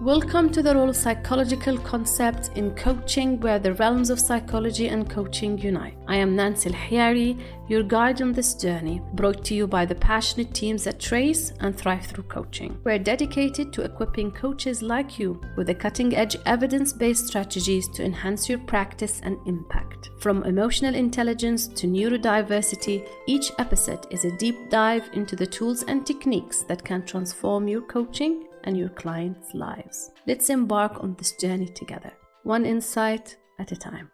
Welcome to the role of psychological concepts in coaching, where the realms of psychology and coaching unite. I am Lina Cherry, your guide on this journey, brought to you by the passionate teams that trace and thrive through coaching. We're dedicated to equipping coaches like you with the cutting-edge evidence-based strategies to enhance your practice and impact. From emotional intelligence to neurodiversity, each episode is a deep dive into the tools and techniques that can transform your coaching and your clients' lives. Let's embark on this journey together, one insight at a time.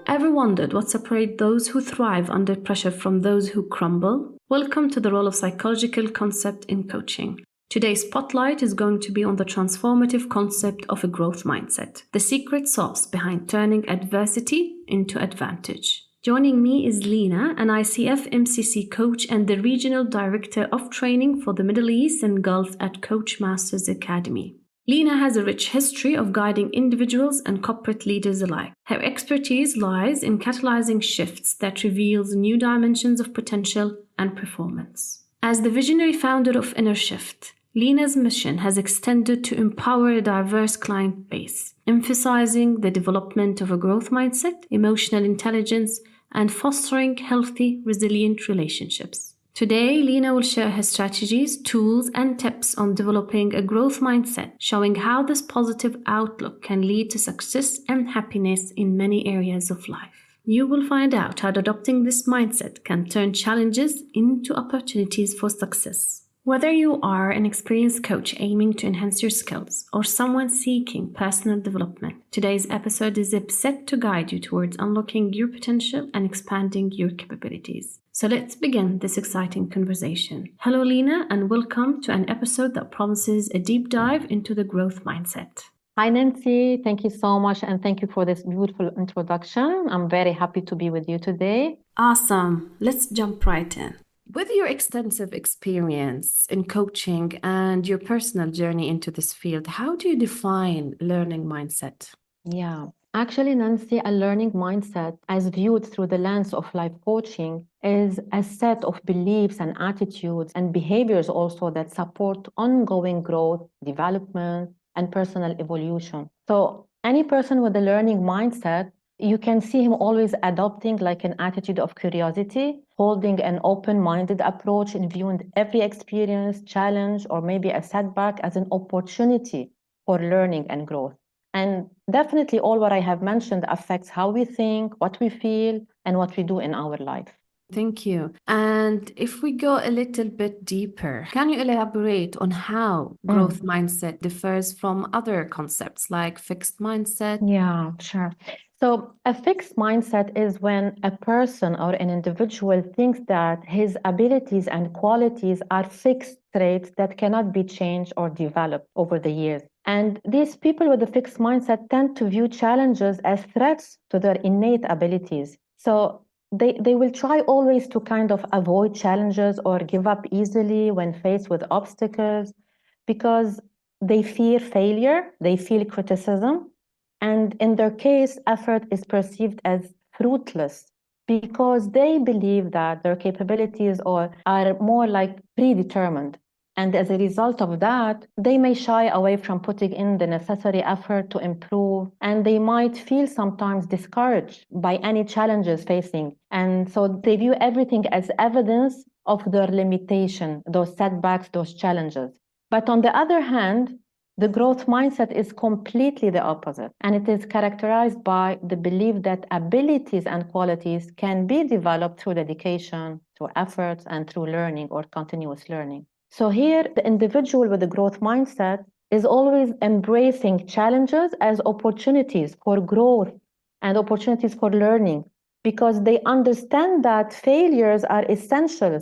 Ever wondered what separates those who thrive under pressure from those who crumble? Welcome to the role of psychological concept in coaching. Today's spotlight is going to be on the transformative concept of a growth mindset, the secret sauce behind turning adversity into advantage. Joining me is Lina, an ICF MCC Coach and the Regional Director of Training for the Middle East and Gulf at Coach Masters Academy. Lina has a rich history of guiding individuals and corporate leaders alike. Her expertise lies in catalyzing shifts that reveals new dimensions of potential and performance. As the visionary founder of Inner Shift, Lina's mission has extended to empower a diverse client base, emphasizing the development of a growth mindset, emotional intelligence, and fostering healthy, resilient relationships. Today, Lina will share her strategies, tools, and tips on developing a growth mindset, showing how this positive outlook can lead to success and happiness in many areas of life. You will find out how adopting this mindset can turn challenges into opportunities for success. Whether you are an experienced coach aiming to enhance your skills or someone seeking personal development, today's episode is set to guide you towards unlocking your potential and expanding your capabilities. So let's begin this exciting conversation. Hello, Lina, and welcome to an episode that promises a deep dive into the growth mindset. Hi, Nancy. Thank you so much, and thank you for this beautiful introduction. I'm very happy to be with you today. Awesome. Let's jump right in. With your extensive experience in coaching and your personal journey into this field, how do you define learning mindset? Yeah, actually, Nancy, a learning mindset, as viewed through the lens of life coaching, is a set of beliefs and attitudes and behaviors also that support ongoing growth, development, and personal evolution. So any person with a learning mindset, you can see him always adopting like an attitude of curiosity, holding an open-minded approach in viewing every experience, challenge, or maybe a setback as an opportunity for learning and growth. And definitely all what I have mentioned affects how we think, what we feel, and what we do in our life. Thank you. And if we go a little bit deeper, can you elaborate on how growth mindset differs from other concepts like fixed mindset? Yeah, sure. So a fixed mindset is when a person or an individual thinks that his abilities and qualities are fixed traits that cannot be changed or developed over the years. And these people with a fixed mindset tend to view challenges as threats to their innate abilities. So they will try always to kind of avoid challenges or give up easily when faced with obstacles because they fear failure, they feel criticism, and in their case, effort is perceived as fruitless because they believe that their capabilities are more like predetermined. And as a result of that, they may shy away from putting in the necessary effort to improve, and they might feel sometimes discouraged by any challenges facing. And so they view everything as evidence of their limitation, those setbacks, those challenges. But on the other hand, the growth mindset is completely the opposite, and it is characterized by the belief that abilities and qualities can be developed through dedication, through efforts, and through learning or continuous learning. So here, the individual with the growth mindset is always embracing challenges as opportunities for growth and opportunities for learning, because they understand that failures are essential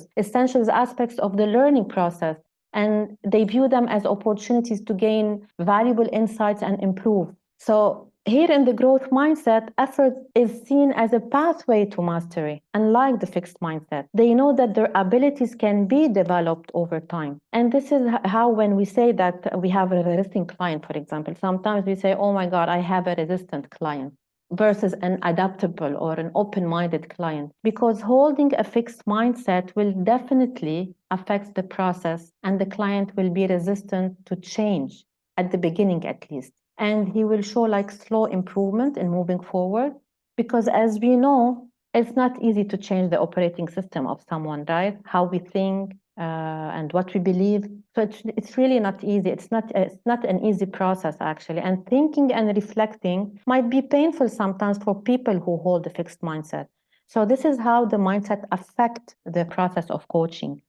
aspects of the learning process. And they view them as opportunities to gain valuable insights and improve. So here in the growth mindset, effort is seen as a pathway to mastery, unlike the fixed mindset. They know that their abilities can be developed over time. And this is how when we say that we have a resistant client, for example, sometimes we say, oh my God, I have a resistant client. versus an adaptable or an open-minded client, because holding a fixed mindset will definitely affect the process, and the client will be resistant to change at the beginning at least, and he will show like slow improvement in moving forward, because as we know, it's not easy to change the operating system of someone, right? How we think and what we believe. So it's really not easy. It's not an easy process, actually. And thinking and reflecting might be painful sometimes for people who hold a fixed mindset. So this is how the mindset affects the process of coaching.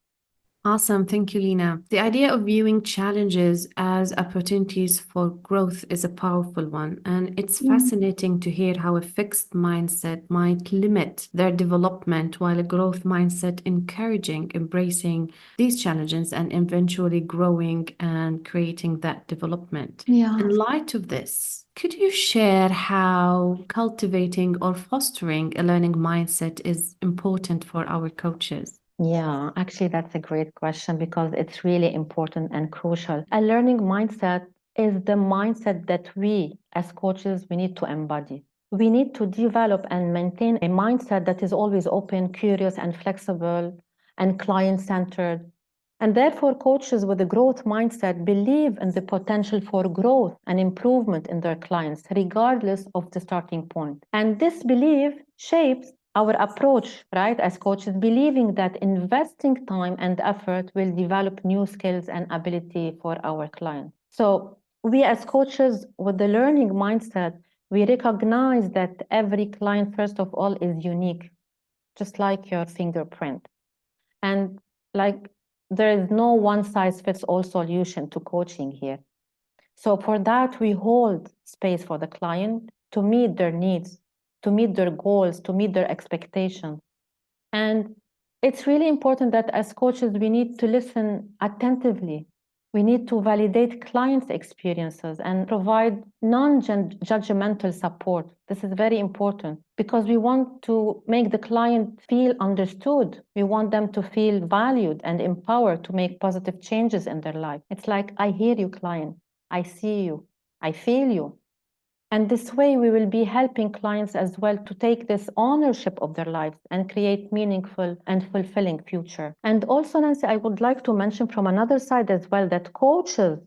Awesome. Thank you, Lina. The idea of viewing challenges as opportunities for growth is a powerful one. And it's fascinating to hear how a fixed mindset might limit their development, while a growth mindset encouraging embracing these challenges and eventually growing and creating that development. Yeah. In light of this, could you share how cultivating or fostering a learning mindset is important for our coaches? Yeah, actually, that's a great question because it's really important and crucial. A learning mindset is the mindset that we, as coaches, we need to embody. We need to develop and maintain a mindset that is always open, curious, and flexible, and client-centered. And therefore, coaches with a growth mindset believe in the potential for growth and improvement in their clients, regardless of the starting point. And this belief shapes our approach, right, as coaches, believing that investing time and effort will develop new skills and ability for our clients. So we as coaches with the learning mindset, we recognize that every client, first of all, is unique, just like your fingerprint. And like there is no one size fits all solution to coaching here. So for that, we hold space for the client to meet their needs, to meet their goals, to meet their expectations. And it's really important that as coaches, we need to listen attentively. We need to validate clients' experiences and provide non-judgmental support. This is very important because we want to make the client feel understood. We want them to feel valued and empowered to make positive changes in their life. It's like, I hear you, client. I see you. I feel you. And this way, we will be helping clients as well to take this ownership of their lives and create meaningful and fulfilling future. And also, Nancy, I would like to mention from another side as well that coaches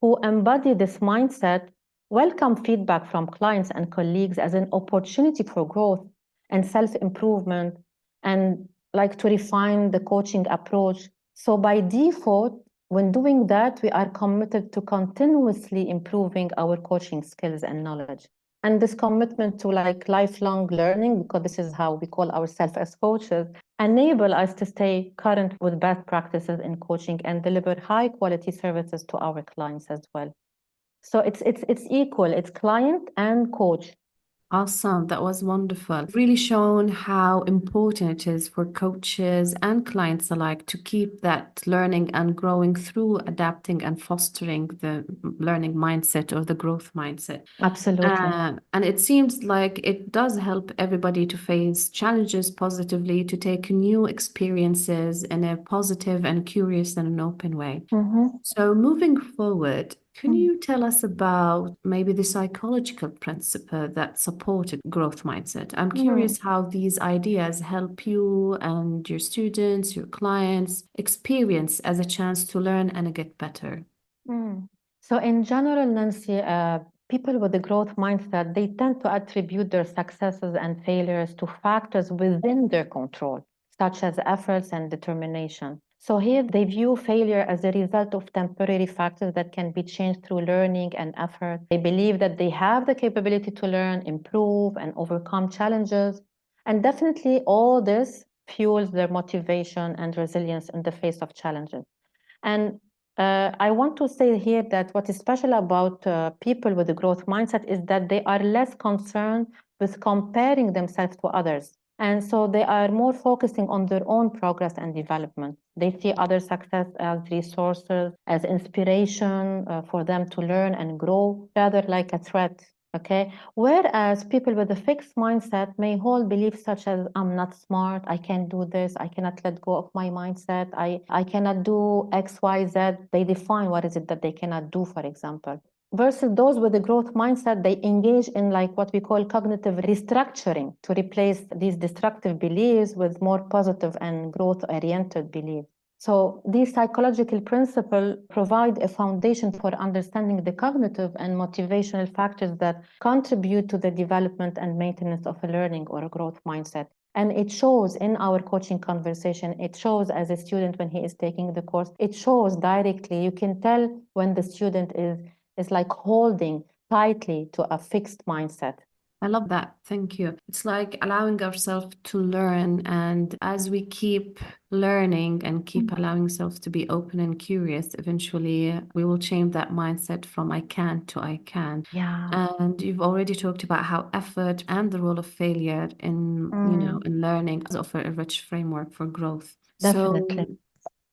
who embody this mindset welcome feedback from clients and colleagues as an opportunity for growth and self-improvement and like to refine the coaching approach. So by default, when doing that, we are committed to continuously improving our coaching skills and knowledge. And this commitment to like lifelong learning, because this is how we call ourselves as coaches, enable us to stay current with best practices in coaching and deliver high quality services to our clients as well. So it's equal, it's client and coach. Awesome. That was wonderful. Really shown how important it is for coaches and clients alike to keep that learning and growing through adapting and fostering the learning mindset or the growth mindset. Absolutely. And it seems like it does help everybody to face challenges positively, to take new experiences in a positive and curious and an open way. So moving forward, can you tell us about maybe the psychological principle that supported growth mindset? I'm curious how these ideas help you and your students, your clients experience as a chance to learn and get better. So in general, Nancy, people with a growth mindset, they tend to attribute their successes and failures to factors within their control, such as efforts and determination. So here they view failure as a result of temporary factors that can be changed through learning and effort. They believe that they have the capability to learn, improve, and overcome challenges. And definitely all this fuels their motivation and resilience in the face of challenges. And I want to say here that what is special about people with a growth mindset is that they are less concerned with comparing themselves to others. And so they are more focusing on their own progress and development. They see other success as resources, as inspiration for them to learn and grow, rather like a threat. Okay. Whereas people with a fixed mindset may hold beliefs such as I'm not smart, I can't do this, I cannot let go of my mindset, I cannot do X, Y, Z. They define what is it that they cannot do, for example. versus those with a growth mindset, they engage in like what we call cognitive restructuring to replace these destructive beliefs with more positive and growth-oriented beliefs. So these psychological principles provide a foundation for understanding the cognitive and motivational factors that contribute to the development and maintenance of a learning or a growth mindset. And it shows in our coaching conversation, it shows as a student when he is taking the course, it shows directly. You can tell when the student is like holding tightly to a fixed mindset. I love that. Thank you. It's like allowing ourselves to learn. And as we keep learning and keep allowing ourselves to be open and curious, eventually we will change that mindset from I can to I can. Yeah. And you've already talked about how effort and the role of failure in, in learning offer a rich framework for growth. Definitely. So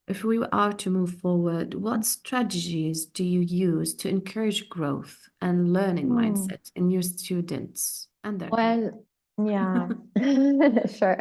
if we are to move forward, what strategies do you use to encourage growth and learning mindset in your students and their Well, yeah, sure.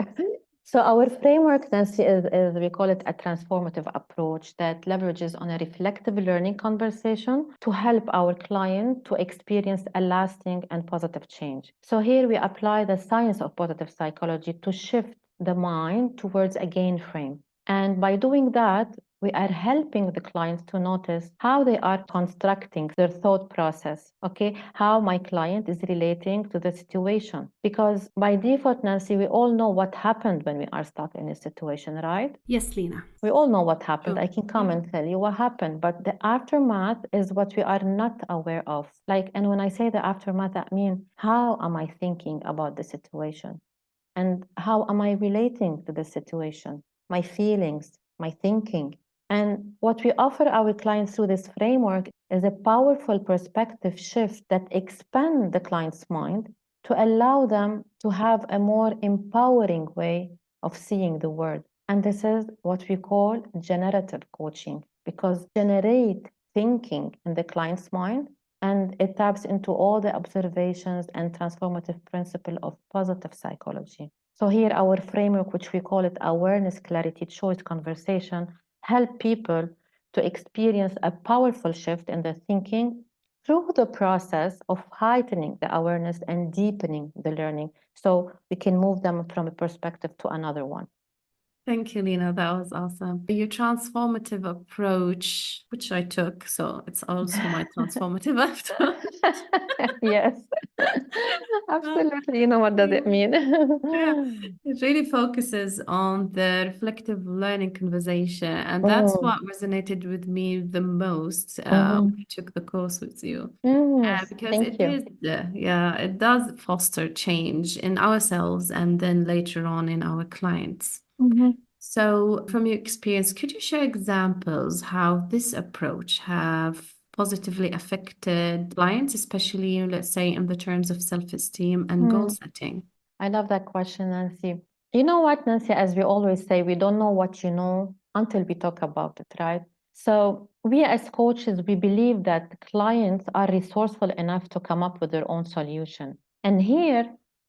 So our framework, Nancy, is we call it a transformative approach that leverages on a reflective learning conversation to help our client to experience a lasting and positive change. So here we apply the science of positive psychology to shift the mind towards a gain frame. And by doing that, we are helping the clients to notice how they are constructing their thought process, okay? How my client is relating to the situation. Because by default, Nancy, we all know what happened when we are stuck in a situation, right? Yes, Lina. We all know what happened. Sure. I can come and tell you what happened, but the aftermath is what we are not aware of. Like, and when I say the aftermath, I mean, how am I thinking about the situation? And how am I relating to the situation? My feelings, my thinking. And what we offer our clients through this framework is a powerful perspective shift that expands the client's mind to allow them to have a more empowering way of seeing the world. And this is what we call generative coaching, because generate thinking in the client's mind, and it taps into all the observations and transformative principle of positive psychology. So here our framework, which we call it awareness, clarity, choice, conversation, help people to experience a powerful shift in their thinking through the process of heightening the awareness and deepening the learning, so we can move them from a perspective to another one. Thank you, Lina. That was awesome. Your transformative approach, which I took, so it's also my transformative approach. Yes, absolutely. You know, what does it mean? Yeah, it really focuses on the reflective learning conversation, and that's what resonated with me the most when I took the course with you. Because Thank it you. is, yeah, it does foster change in ourselves and then later on in our clients. So, from your experience, could you share examples how this approach have positively affected clients, especially, let's say, in the terms of self-esteem and goal setting? I love that question, Nancy. You know what, Nancy, as we always say, we don't know what you know until we talk about it, right? So we as coaches, we believe that clients are resourceful enough to come up with their own solution. And here,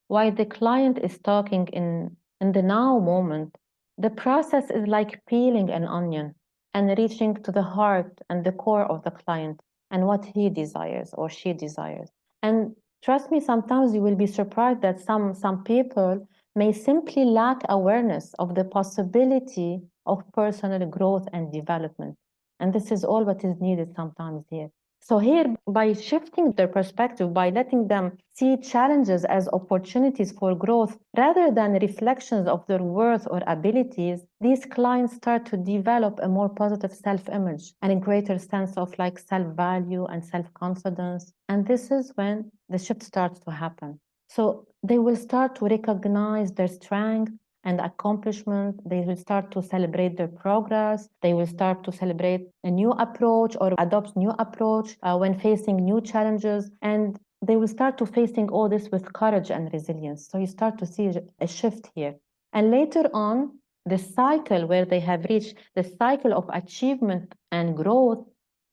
while the client is talking in the now moment, the process is like peeling an onion and reaching to the heart and the core of the client and what he desires or she desires. And trust me, sometimes you will be surprised that some people may simply lack awareness of the possibility of personal growth and development. And this is all what is needed sometimes here. So here, by shifting their perspective, by letting them see challenges as opportunities for growth rather than reflections of their worth or abilities, these clients start to develop a more positive self-image and a greater sense of like self-value and self-confidence. And this is when the shift starts to happen. So they will start to recognize their strength and accomplishment. They will start to celebrate their progress. They will start to celebrate a new approach or adopt new approach when facing new challenges. And they will start to facing all this with courage and resilience. So you start to see a shift here. And later on, the cycle where they have reached the cycle of achievement and growth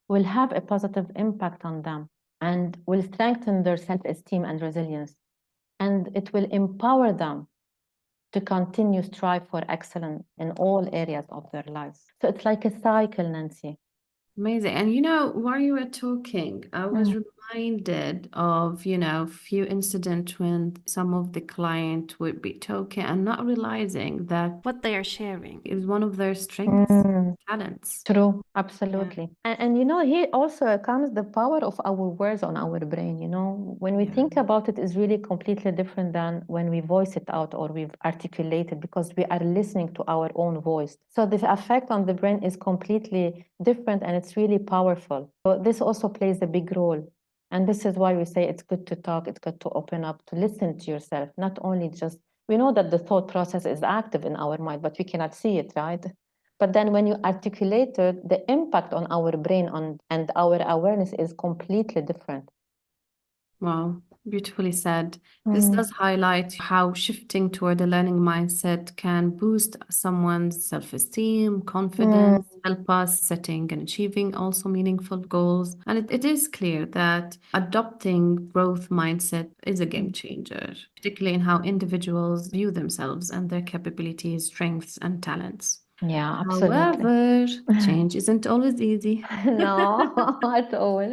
will have a positive impact on them and will strengthen their self-esteem and resilience. And it will empower them to continue strive for excellence in all areas of their lives. So it's like a cycle, Nancy. Amazing. And while you were talking, I was reminded of, few incidents when some of the client would be talking and not realizing that what they are sharing is one of their strengths, Mm. talents. True, absolutely. And here also comes the power of our words on our brain. When we Yeah. think about it, is really completely different than when we voice it out or we've articulated, because we are listening to our own voice. So the effect on the brain is completely different, and it's really powerful. So this also plays a big role. And this is why we say it's good to talk, it's good to open up, to listen to yourself, not only just, we know that the thought process is active in our mind, but we cannot see it, right? But then when you articulate it, the impact on our brain and our awareness is completely different. Wow, beautifully said. This does highlight how shifting toward a learning mindset can boost someone's self-esteem, confidence, help us setting and achieving also meaningful goals. And it is clear that adopting growth mindset is a game changer, particularly in how individuals view themselves and their capabilities, strengths, and talents. Yeah, absolutely. However, change isn't always easy. No, at all.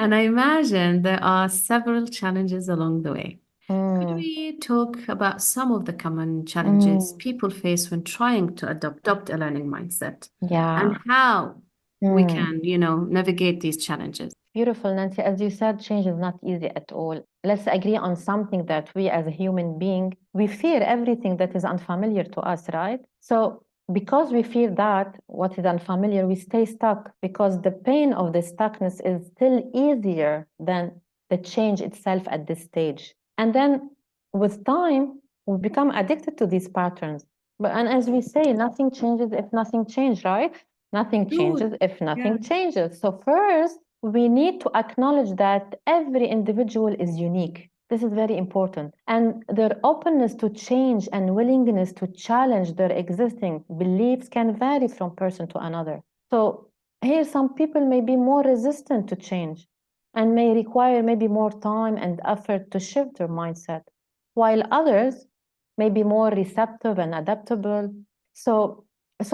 And I imagine there are several challenges along the way. Could Mm, we talk about some of the common challenges mm, people face when trying to adopt a learning mindset and yeah. how we Mm. can, navigate these challenges? Beautiful, Nancy. As you said, change is not easy at all. Let's agree on something, that we as a human being, we fear everything that is unfamiliar to us, right? So because we fear that, what is unfamiliar, we stay stuck, because the pain of the stuckness is still easier than the change itself at this stage. And then with time, we become addicted to these patterns. And as we say, nothing changes if nothing changes, right? Nothing changes True. if Yeah. nothing changes. So first, we need to acknowledge that every individual is unique. This is very important. And their openness to change and willingness to challenge their existing beliefs can vary from person to another. So here, some people may be more resistant to change and may require maybe more time and effort to shift their mindset, while others may be more receptive and adaptable. So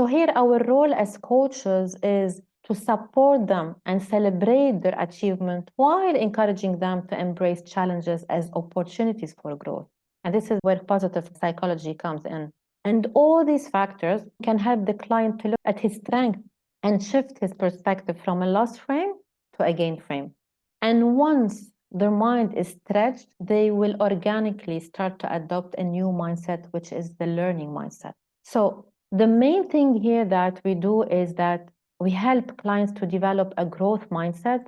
here our role as coaches is to support them and celebrate their achievement while encouraging them to embrace challenges as opportunities for growth. And this is where positive psychology comes in. And all these factors can help the client to look at his strength and shift his perspective from a loss frame to a gain frame. And once their mind is stretched, they will organically start to adopt a new mindset, which is the learning mindset. So the main thing here that we do is that we help clients to develop a growth mindset.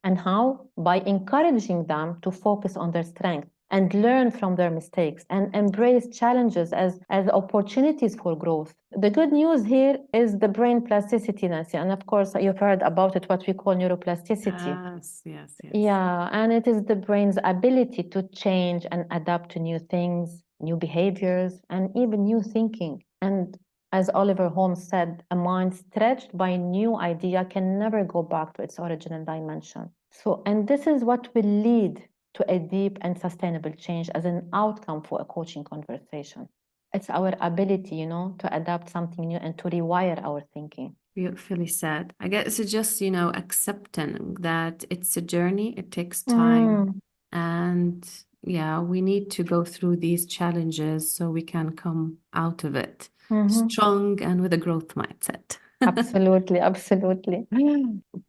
And how? By encouraging them to focus on their strengths and learn from their mistakes and embrace challenges as opportunities for growth. The good news here is the brain plasticity, Nancy. And of course, you've heard about it, what we call neuroplasticity. Yes, yes, yes. Yeah, and it is the brain's ability to change and adapt to new things, new behaviors, and even new thinking. And as Oliver Holmes said, a mind stretched by a new idea can never go back to its original dimension. And this is what will lead to a deep and sustainable change as an outcome for a coaching conversation. It's our ability, to adapt something new and to rewire our thinking. Beautifully said. I guess it's just, accepting that it's a journey, it takes time. Mm. And yeah, we need to go through these challenges so we can come out of it Mhm. strong and with a growth mindset. Absolutely, absolutely.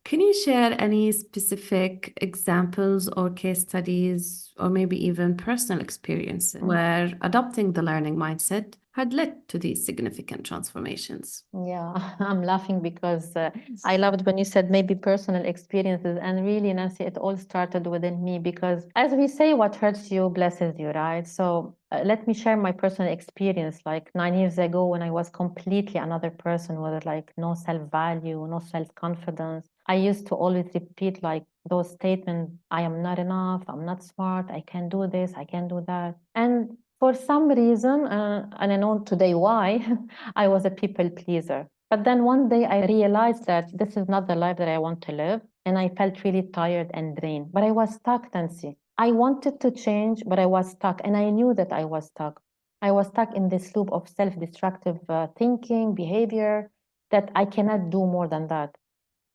Can you share any specific examples or case studies, or maybe even personal experiences where adopting the learning mindset had led to these significant transformations? Yeah, I'm laughing because I loved when you said maybe personal experiences. And really, Nancy, it all started within me, because as we say, what hurts you blesses you, right? So let me share my personal experience. Like 9 years ago, when I was completely another person with like no self-value, no self-confidence, I used to always repeat like those statements: I am not enough, I'm not smart, I can't do this, I can't do that. And for some reason, and I know today why, I was a people pleaser. But then one day I realized that this is not the life that I want to live. And I felt really tired and drained. But I was stuck, Nancy. I wanted to change, but I was stuck. And I knew that I was stuck. I was stuck in this loop of self destructive thinking, behavior, that I cannot do more than that.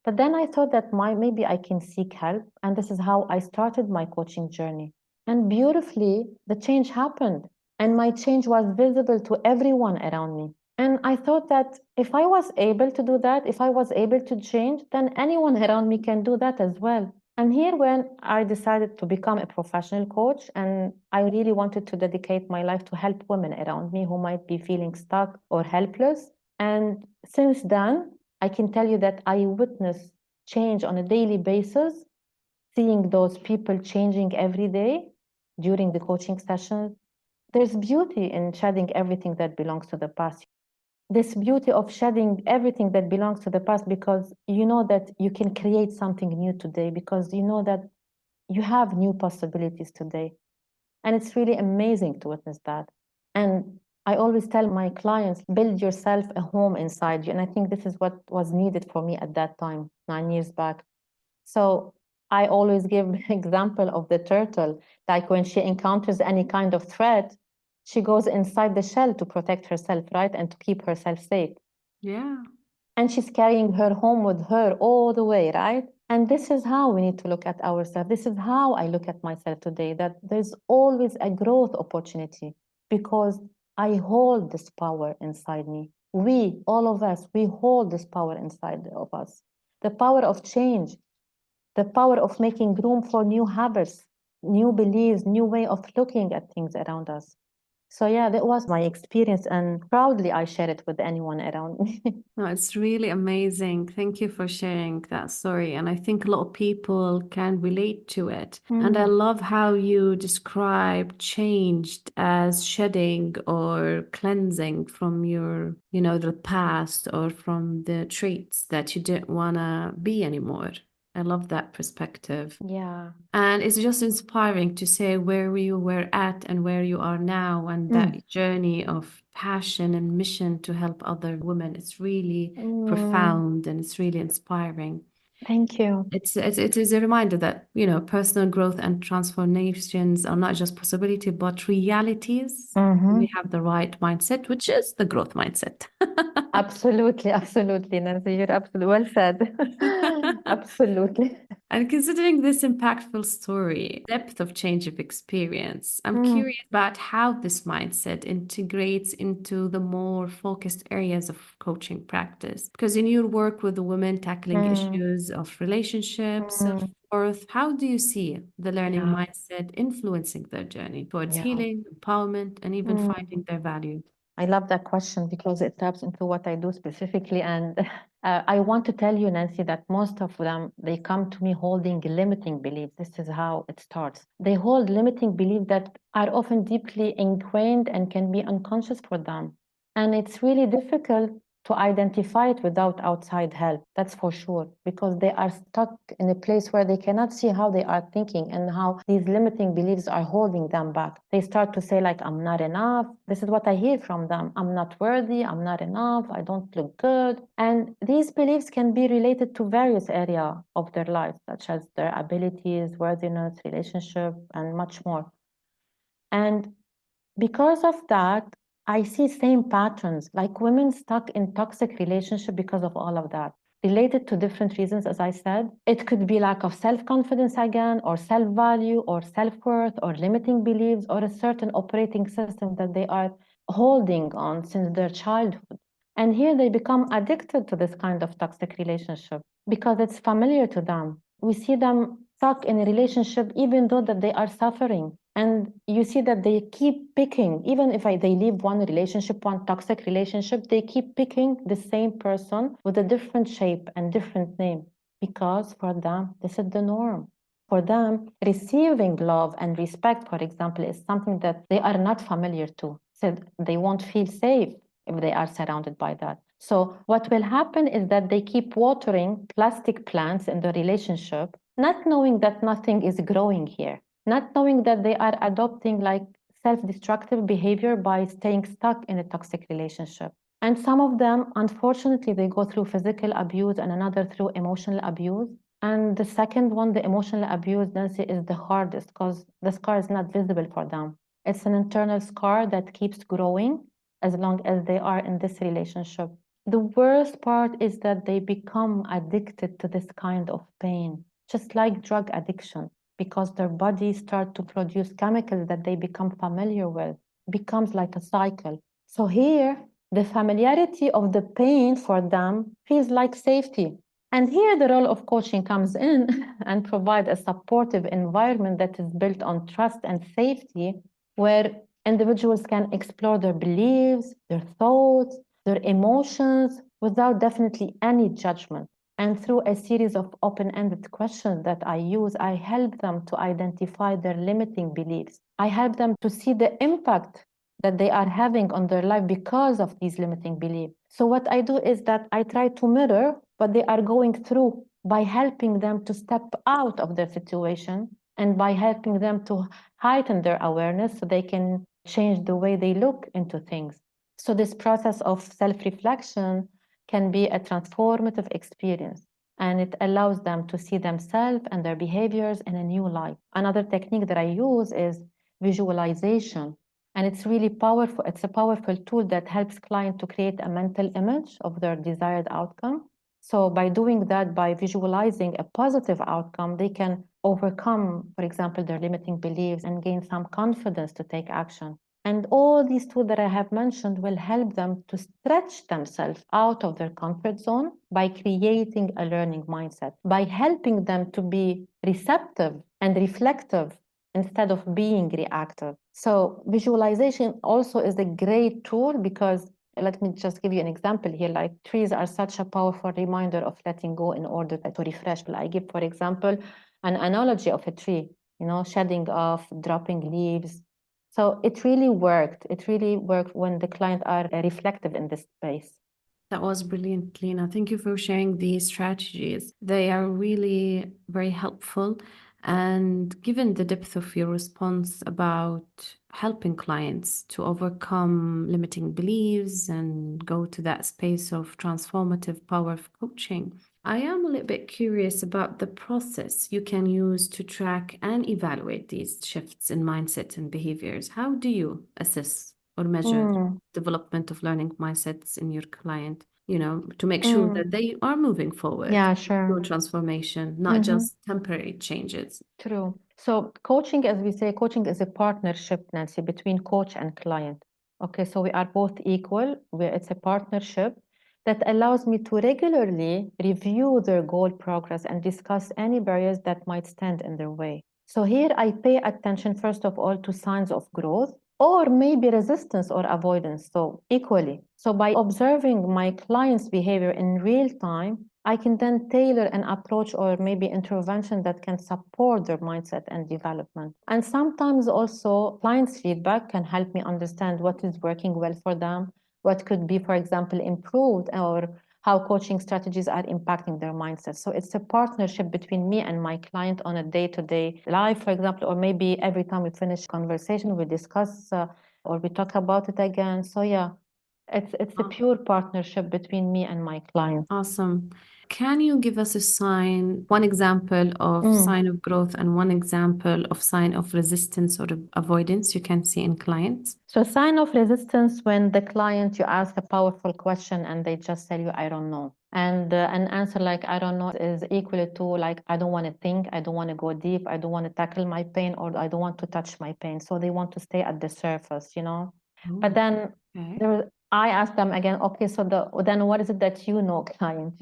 But then I thought that maybe I can seek help. And this is how I started my coaching journey. And beautifully, the change happened. And my change was visible to everyone around me. And I thought that if I was able to do that, if I was able to change, then anyone around me can do that as well. And here, when I decided to become a professional coach, and I really wanted to dedicate my life to help women around me who might be feeling stuck or helpless. And since then, I can tell you that I witness change on a daily basis, seeing those people changing every day during the coaching sessions. There's beauty in shedding everything that belongs to the past. This beauty of shedding everything that belongs to the past, because you know that you can create something new today, because you know that you have new possibilities today. And it's really amazing to witness that. And I always tell my clients, build yourself a home inside you. And I think this is what was needed for me at that time, 9 years back. So I always give the example of the turtle. Like when she encounters any kind of threat, she goes inside the shell to protect herself, right? And to keep herself safe. Yeah. And she's carrying her home with her all the way, right? And this is how we need to look at ourselves. This is how I look at myself today, that there's always a growth opportunity because I hold this power inside me. We, all of us, we hold this power inside of us. The power of change, the power of making room for new habits, new beliefs, new way of looking at things around us. So yeah, that was my experience, and proudly I share it with anyone around me. No, it's really amazing. Thank you for sharing that story. And I think a lot of people can relate to it. And I love how you describe changed as shedding or cleansing from your, the past or from the traits that you didn't want to be anymore. I love that perspective. Yeah. And it's just inspiring to say where you were at and where you are now, and that journey of passion and mission to help other women. It's really profound and it's really inspiring. Thank you. It is a reminder that, personal growth and transformations are not just possibility, but realities. We have the right mindset, which is the growth mindset. Absolutely, absolutely, Nancy. You're absolutely well said. Absolutely. And considering this impactful story, depth of change of experience, I'm curious about how this mindset integrates into the more focused areas of coaching practice. Because in your work with the women tackling issues of relationships, self-worth, how do you see the learning Yeah. mindset influencing their journey towards Yeah. healing, empowerment, and even finding their value? I love that question because it taps into what I do specifically. And I want to tell you, Nancy, that most of them, they come to me holding limiting beliefs. This is how it starts. They hold limiting beliefs that are often deeply ingrained and can be unconscious for them. And it's really difficult to identify it without outside help. That's for sure, because they are stuck in a place where they cannot see how they are thinking and how these limiting beliefs are holding them back. They start to say, like, I'm not enough. This is what I hear from them. I'm not worthy. I'm not enough. I don't look good. And these beliefs can be related to various areas of their life, such as their abilities, worthiness, relationship, and much more. And because of that, I see same patterns, like women stuck in toxic relationship because of all of that. Related to different reasons, as I said. It could be lack of self-confidence again, or self-value, or self-worth, or limiting beliefs, or a certain operating system that they are holding on since their childhood. And here they become addicted to this kind of toxic relationship because it's familiar to them. We see them stuck in a relationship even though that they are suffering. And you see that they keep picking, even if they leave one relationship, one toxic relationship, they keep picking the same person with a different shape and different name because for them, this is the norm. For them, receiving love and respect, for example, is something that they are not familiar to. So they won't feel safe if they are surrounded by that. So what will happen is that they keep watering plastic plants in the relationship, not knowing that nothing is growing here, not knowing that they are adopting like self-destructive behavior by staying stuck in a toxic relationship. And some of them, unfortunately, they go through physical abuse and another through emotional abuse. And the second one, the emotional abuse, Nancy, is the hardest because the scar is not visible for them. It's an internal scar that keeps growing as long as they are in this relationship. The worst part is that they become addicted to this kind of pain, just like drug addiction, because their bodies start to produce chemicals that they become familiar with. It becomes like a cycle. So here, the familiarity of the pain for them feels like safety. And here the role of coaching comes in and provide a supportive environment that is built on trust and safety, where individuals can explore their beliefs, their thoughts, their emotions without definitely any judgment. And through a series of open-ended questions that I use, I help them to identify their limiting beliefs. I help them to see the impact that they are having on their life because of these limiting beliefs. So what I do is that I try to mirror what they are going through by helping them to step out of their situation and by helping them to heighten their awareness so they can change the way they look into things. So this process of self-reflection can be a transformative experience, and it allows them to see themselves and their behaviors in a new light. Another technique that I use is visualization. And it's really powerful. It's a powerful tool that helps clients to create a mental image of their desired outcome. So by doing that, by visualizing a positive outcome, they can overcome, for example, their limiting beliefs and gain some confidence to take action. And all these tools that I have mentioned will help them to stretch themselves out of their comfort zone by creating a learning mindset, by helping them to be receptive and reflective instead of being reactive. So visualization also is a great tool because let me just give you an example here. Like trees are such a powerful reminder of letting go in order to refresh. I give, for example, an analogy of a tree, shedding off, dropping leaves. So it really worked. It really worked when the clients are reflective in this space. That was brilliant, Lina. Thank you for sharing these strategies. They are really very helpful. And given the depth of your response about helping clients to overcome limiting beliefs and go to that space of transformative power of coaching, I am a little bit curious about the process you can use to track and evaluate these shifts in mindset and behaviors. How do you assess or measure development of learning mindsets in your client, to make sure that they are moving forward? Yeah, sure. Through transformation, not just temporary changes? True. So coaching, as we say, coaching is a partnership, Nancy, between coach and client. Okay, so we are both equal. It's a partnership that allows me to regularly review their goal progress and discuss any barriers that might stand in their way. So here I pay attention, first of all, to signs of growth or maybe resistance or avoidance. So equally. So by observing my client's behavior in real time, I can then tailor an approach or maybe intervention that can support their mindset and development. And sometimes also clients' feedback can help me understand what is working well for them, what could be, for example, improved, or how coaching strategies are impacting their mindset. So it's a partnership between me and my client on a day-to-day life, for example, or maybe every time we finish conversation, we discuss or we talk about it again. So yeah, it's a pure partnership between me and my client. Awesome. Can you give us one example of sign of growth and one example of sign of resistance or avoidance you can see in clients? So sign of resistance when the client, you ask a powerful question and they just tell you, I don't know. And an answer like, I don't know is equal to like, I don't want to think, I don't want to go deep, I don't want to tackle my pain, or I don't want to touch my pain. So they want to stay at the surface, But then I ask them again, okay, so then what is it that client,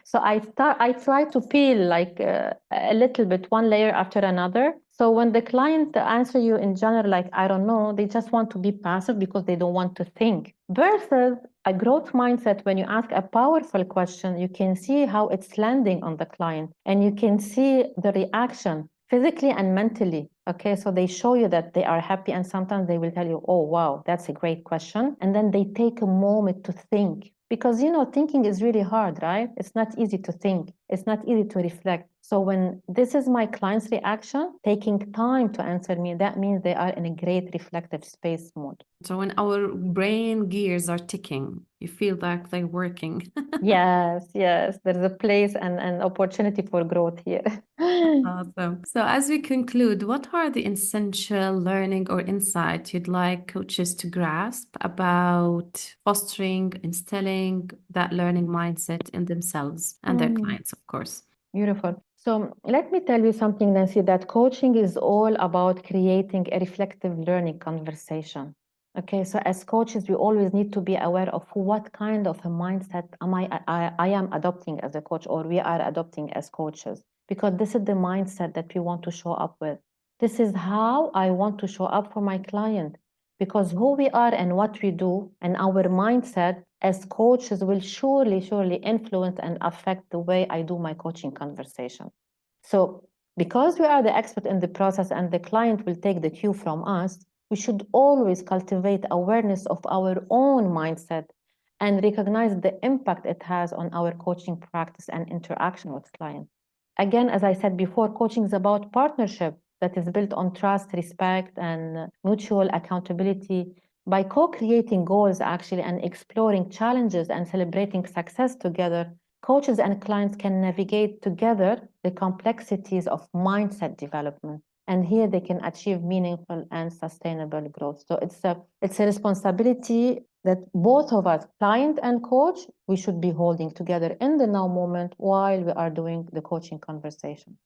So I try to peel like a little bit, one layer after another. So when the client answer you in general, like, I don't know, they just want to be passive because they don't want to think. Versus a growth mindset, when you ask a powerful question, you can see how it's landing on the client and you can see the reaction physically and mentally. Okay, so they show you that they are happy, and sometimes they will tell you, oh, wow, that's a great question. And then they take a moment to think. Because, thinking is really hard, right? It's not easy to think. It's not easy to reflect. So when this is my client's reaction, taking time to answer me, that means they are in a great reflective space mode. So when our brain gears are ticking, you feel like they're working. Yes, there's a place and opportunity for growth here. Awesome. So as we conclude, what are the essential learning or insights you'd like coaches to grasp about fostering, instilling that learning mindset in themselves and their clients, of course? Beautiful. So let me tell you something, Nancy, that coaching is all about creating a reflective learning conversation. Okay, so as coaches, we always need to be aware of what kind of a mindset I am adopting as a coach, or we are adopting as coaches, because this is the mindset that we want to show up with. This is how I want to show up for my client, because who we are and what we do and our mindset as coaches will surely influence and affect the way I do my coaching conversation. So because we are the expert in the process and the client will take the cue from us, we should always cultivate awareness of our own mindset and recognize the impact it has on our coaching practice and interaction with clients. Again, as I said before, coaching is about partnership that is built on trust, respect, and mutual accountability. By co-creating goals, actually, and exploring challenges and celebrating success together, coaches and clients can navigate together the complexities of mindset development. And here they can achieve meaningful and sustainable growth. So it's a responsibility that both of us, client and coach, we should be holding together in the now moment while we are doing the coaching conversation.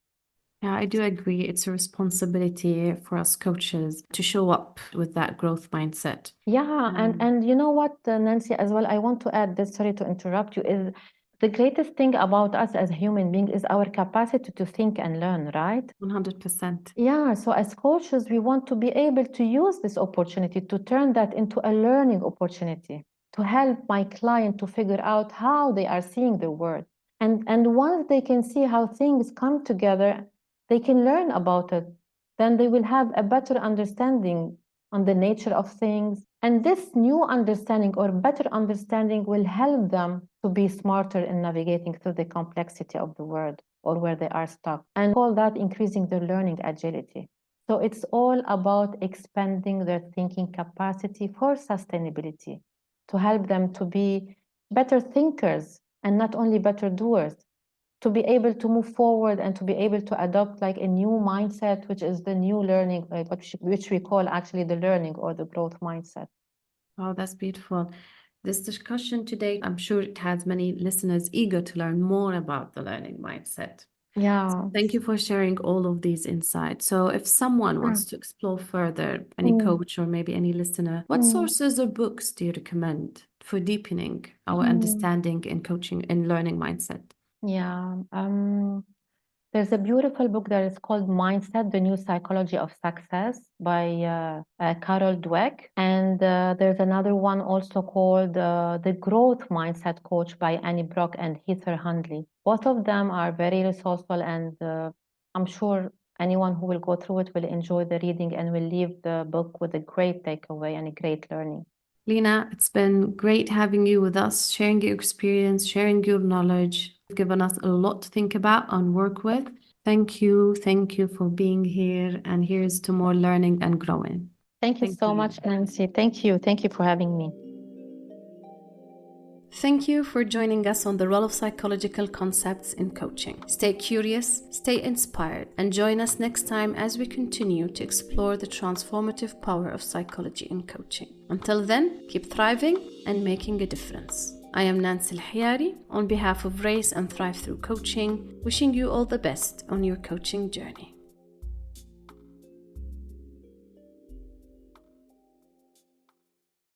Yeah, I do agree. It's a responsibility for us coaches to show up with that growth mindset. Yeah, and you know what, Nancy, as well, I want to add this, sorry to interrupt you, is the greatest thing about us as human beings is our capacity to think and learn, right? 100%. Yeah, so as coaches, we want to be able to use this opportunity to turn that into a learning opportunity, to help my client to figure out how they are seeing the world. And once they can see how things come together, they can learn about it. Then they will have a better understanding on the nature of things. And this new understanding or better understanding will help them to be smarter in navigating through the complexity of the world or where they are stuck, and call that increasing their learning agility. So it's all about expanding their thinking capacity for sustainability, to help them to be better thinkers and not only better doers, to be able to move forward and to be able to adopt like a new mindset, which is the new learning, which we call actually the learning or the growth mindset. Oh, that's beautiful. This discussion today, I'm sure it has many listeners eager to learn more about the learning mindset. Yeah. Thank you for sharing all of these insights. So if someone wants to explore further, any coach or maybe any listener, what sources or books do you recommend for deepening our understanding in coaching and learning mindset? Yeah. There's a beautiful book that is called Mindset, The New Psychology of Success by Carol Dweck. And there's another one also called The Growth Mindset Coach by Annie Brock and Heather Hundley. Both of them are very resourceful, and I'm sure anyone who will go through it will enjoy the reading and will leave the book with a great takeaway and a great learning. Lina, it's been great having you with us, sharing your experience, sharing your knowledge. You've given us a lot to think about and work with. Thank you for being here, and here's to more learning and growing. Thank you so much, Nancy. Thank you for having me. Thank you for joining us on the role of psychological concepts in coaching. Stay curious, stay inspired, and join us next time as we continue to explore the transformative power of psychology in coaching. Until then, keep thriving and making a difference. I am Nancy Al-Hayari on behalf of Race and Thrive Through Coaching, wishing you all the best on your coaching journey.